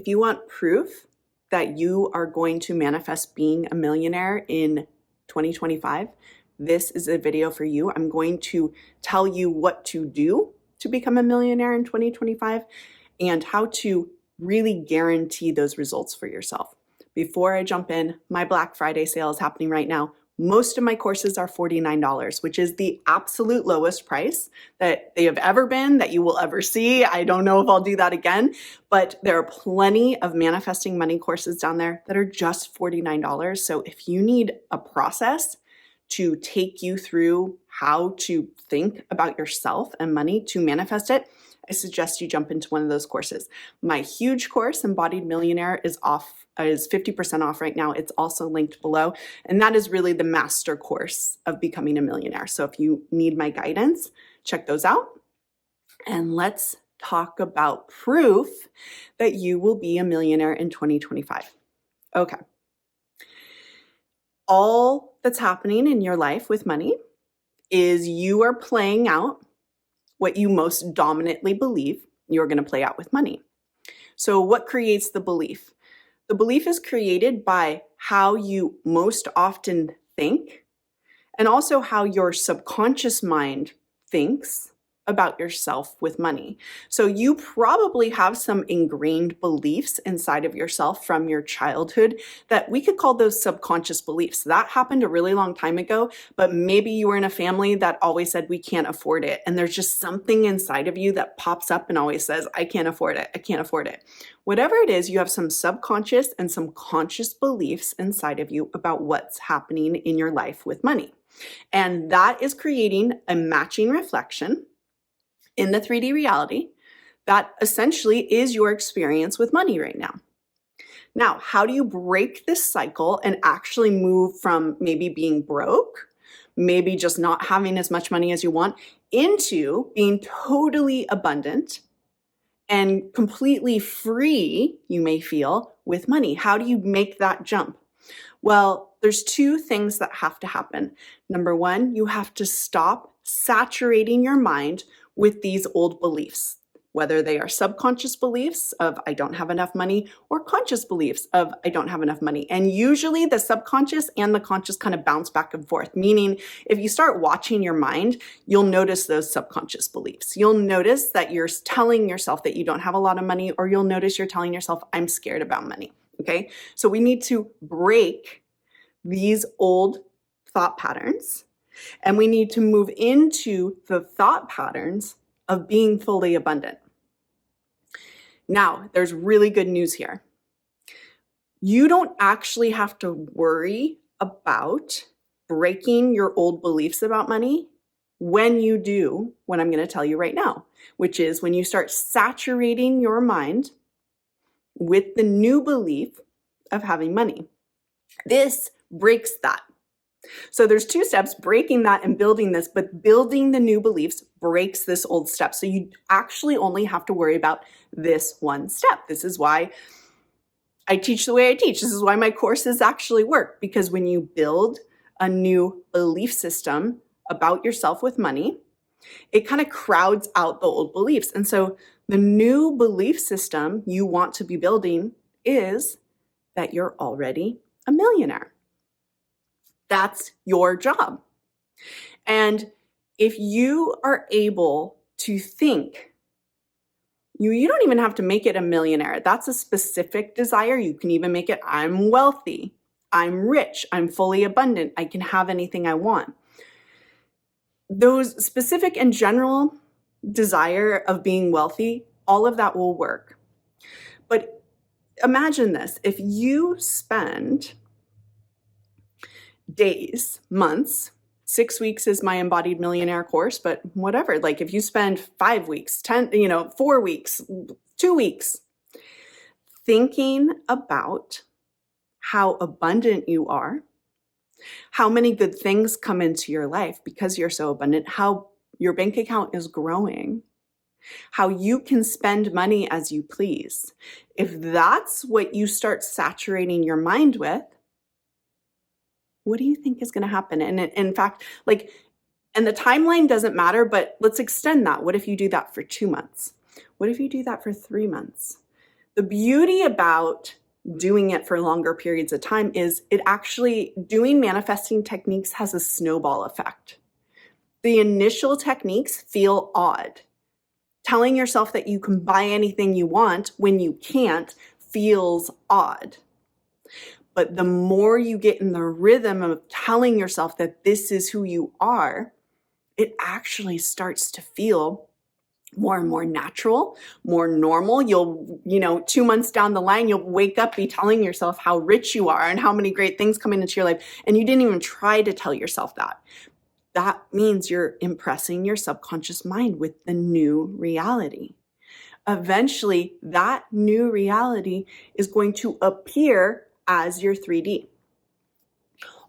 If you want proof that you are going to manifest being a millionaire in 2025, this is a video for you. I'm going to tell you what to do to become a millionaire in 2025 and how to really guarantee those results for yourself. Before I jump in, my Black Friday sale is happening right now. Most of my courses are $49, which is the absolute lowest price that they have ever been, that you will ever see. I don't know if I'll do that again, but there are plenty of manifesting money courses down there that are just $49. So if you need a process to take you through how to think about yourself and money to manifest it, I suggest you jump into one of those courses. My huge course, Embodied Millionaire, is 50% off right now. It's also linked below. And that is really the master course of becoming a millionaire. So if you need my guidance, check those out. And let's talk about proof that you will be a millionaire in 2025. Okay. All that's happening in your life with money is you are playing out what you most dominantly believe you're going to play out with money. So what creates the belief? The belief is created by how you most often think and also how your subconscious mind thinks about yourself with money. So you probably have some ingrained beliefs inside of yourself from your childhood that we could call those subconscious beliefs. That happened a really long time ago, but maybe you were in a family that always said, we can't afford it. And there's just something inside of you that pops up and always says, I can't afford it. I can't afford it. Whatever it is, you have some subconscious and some conscious beliefs inside of you about what's happening in your life with money. And that is creating a matching reflection in the 3D reality that essentially is your experience with money right now. Now, how do you break this cycle and actually move from maybe being broke, maybe just not having as much money as you want, into being totally abundant and completely free, you may feel, with money? How do you make that jump? Well, there's two things that have to happen. Number one, you have to stop saturating your mind with these old beliefs, whether they are subconscious beliefs of I don't have enough money or conscious beliefs of I don't have enough money. And usually the subconscious and the conscious kind of bounce back and forth, meaning if you start watching your mind, you'll notice those subconscious beliefs. You'll notice that you're telling yourself that you don't have a lot of money, or you'll notice you're telling yourself, I'm scared about money. Okay, so we need to break these old thought patterns. And we need to move into the thought patterns of being fully abundant. Now, there's really good news here. You don't actually have to worry about breaking your old beliefs about money when you do what I'm going to tell you right now, which is when you start saturating your mind with the new belief of having money. This breaks that. So there's two steps, breaking that and building this, but building the new beliefs breaks this old step. So you actually only have to worry about this one step. This is why I teach the way I teach. This is why my courses actually work, because when you build a new belief system about yourself with money, it kind of crowds out the old beliefs. And so the new belief system you want to be building is that you're already a millionaire. That's your job. And if you are able to think, you don't even have to make it a millionaire. That's a specific desire. You can even make it, I'm wealthy, I'm rich, I'm fully abundant, I can have anything I want. Those specific and general desire of being wealthy, all of that will work. But imagine this, if you spend days, months, 6 weeks is my Embodied Millionaire course, but whatever, like if you spend 5 weeks, 4 weeks, 2 weeks, thinking about how abundant you are, how many good things come into your life because you're so abundant, how your bank account is growing, how you can spend money as you please. If that's what you start saturating your mind with, what do you think is going to happen? And in fact, and the timeline doesn't matter, but let's extend that. What if you do that for 2 months? What if you do that for 3 months? The beauty about doing it for longer periods of time is it actually, doing manifesting techniques has a snowball effect. The initial techniques feel odd. Telling yourself that you can buy anything you want when you can't feels odd. But the more you get in the rhythm of telling yourself that this is who you are, it actually starts to feel more and more natural, more normal. You'll, 2 months down the line, you'll wake up, be telling yourself how rich you are and how many great things coming into your life. And you didn't even try to tell yourself that. That means you're impressing your subconscious mind with the new reality. Eventually, that new reality is going to appear as your 3D.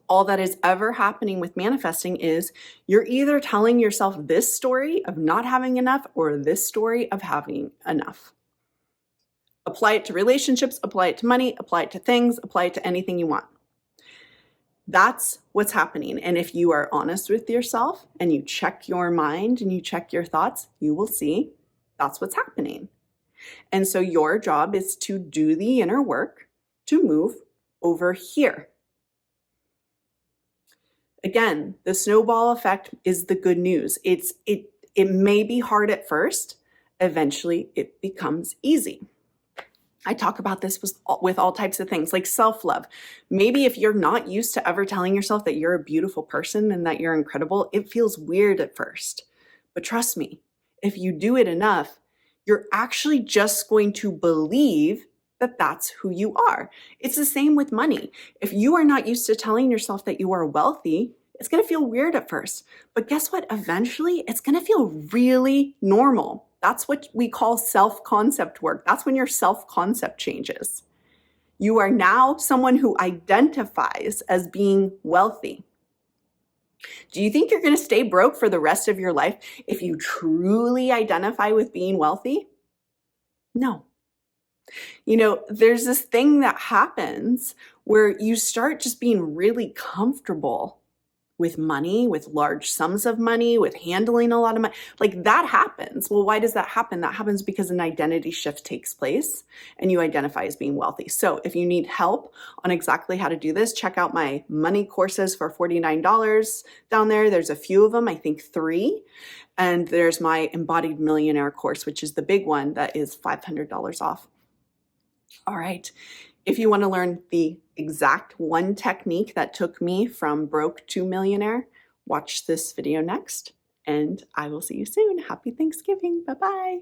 All that is ever happening with manifesting is you're either telling yourself this story of not having enough or this story of having enough. Apply it to relationships, apply it to money, apply it to things, apply it to anything you want. That's what's happening. And if you are honest with yourself and you check your mind and you check your thoughts, you will see that's what's happening. And so your job is to do the inner work to move over here. Again, the snowball effect is the good news. It may be hard at first. Eventually, it becomes easy. I talk about this with all types of things, like self-love. Maybe if you're not used to ever telling yourself that you're a beautiful person and that you're incredible, it feels weird at first. But trust me, if you do it enough, you're actually just going to believe that that's who you are. It's the same with money. If you are not used to telling yourself that you are wealthy, it's going to feel weird at first. But guess what? Eventually, it's going to feel really normal. That's what we call self-concept work. That's when your self-concept changes. You are now someone who identifies as being wealthy. Do you think you're going to stay broke for the rest of your life if you truly identify with being wealthy? No. There's this thing that happens where you start just being really comfortable with money, with large sums of money, with handling a lot of money. Like that happens. Well, why does that happen? That happens because an identity shift takes place and you identify as being wealthy. So if you need help on exactly how to do this, check out my money courses for $49 down there. There's a few of them, I think 3. And there's my Embodied Millionaire course, which is the big one that is $500 off. All right. If you want to learn the exact one technique that took me from broke to millionaire, watch this video next, and I will see you soon. Happy Thanksgiving. Bye-bye.